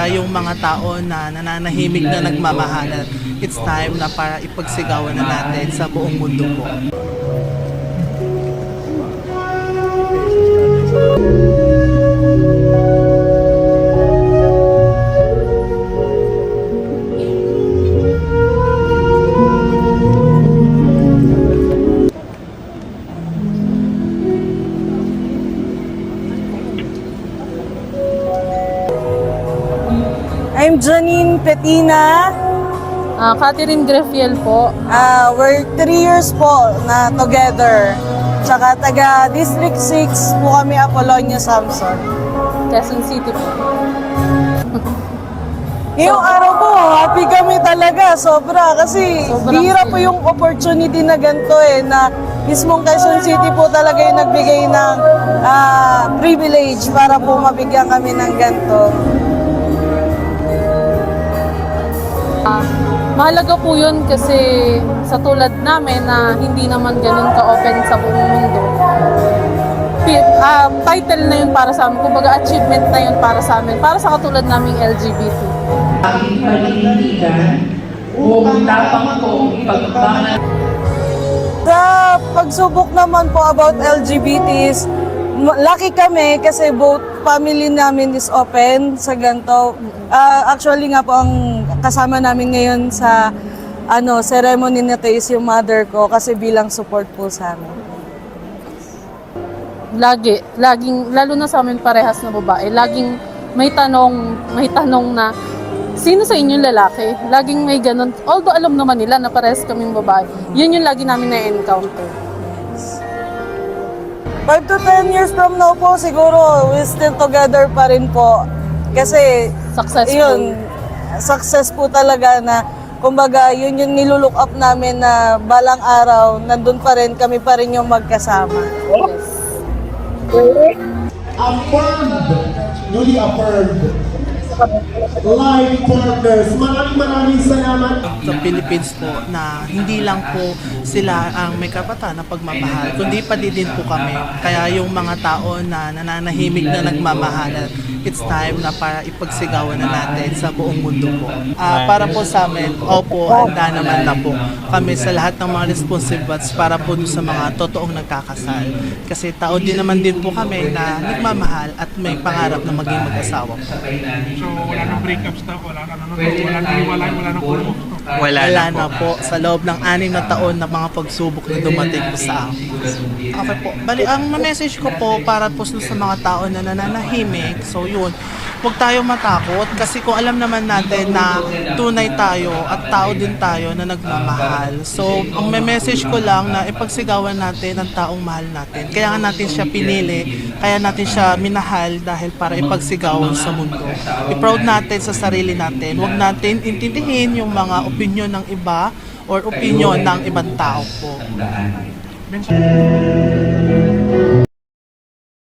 Kaya yung mga tao na nananahimik na nagmamahalan, it's time na para ipagsigawan na natin sa buong mundo po. I'm Janine Petina. Catherine Grefiel po. We're 3 years po na together. Tsaka taga District 6 po kami, Apollonia Samson. Quezon City po. Yung araw po, happy kami talaga, sobra. Kasi bihira po yung opportunity na ganito na mismong Quezon City po talaga yung nagbigay ng privilege para po mabigyan kami ng ganito. Mahalaga po yun kasi sa tulad namin na hindi naman ganun ka-open sa buong mundo. Title na yun para sa amin, kumbaga achievement na yun para sa amin, para sa katulad naming LGBT. Aking panindigan o tapang ko pagbangan. Sa pagsubok naman po about LGBTs, lucky kami kasi both family namin is open sa ganito. Actually nga po ang kasama namin ngayon sa ceremony na to is yung mother ko kasi bilang support po sa amin. Laging, lalo na sa amin parehas na babae, laging may tanong na, sino sa inyo lalaki? Laging may ganun. Although alam naman nila na parehas kaming babae, yun yung lagi namin na-encounter. 5 to 10 years from now po, siguro we still together pa rin po. Kasi, Successful. yun, success po talaga na, kumbaga, yun yung nilulook up namin na balang araw, nandun pa rin, kami pa rin yung magkasama. Yes. Affirmed, newly affirmed. Life partners, maraming salamat. Sa Philippines po na hindi lang po sila ang may karapatan na pagmamahal, kundi pati din po kami. Kaya yung mga tao na nananahimik na nagmamahalan, it's time na para ipagsigawan na natin sa buong mundo po. Para po sa amin, opo, handa naman na po kami sa lahat ng mga responsibles para po sa mga totoong nagkakasal. Kasi tao din naman din po kami na nagmamahal at may pangarap na maging mag-asawa po. So, wala nang breakup stuff, wala nang hiwalay, wala nang kulong. Wala na po sa loob ng 6 na taon na mga pagsubok na dumating po sa akin. Okay po. Bali, ang message ko po para po sa mga tao na nananahimik, so yun, huwag tayo matakot kasi kung alam naman natin na tunay tayo at tao din tayo na nagmamahal. So, ang message ko lang na ipagsigawan natin ang taong mahal natin. Kaya nga natin siya pinili, kaya natin siya minahal dahil para ipagsigawan sa mundo. I-proud natin sa sarili natin. Huwag natin intindihin yung mga opinion ng iba or opinion ng ibang tao po.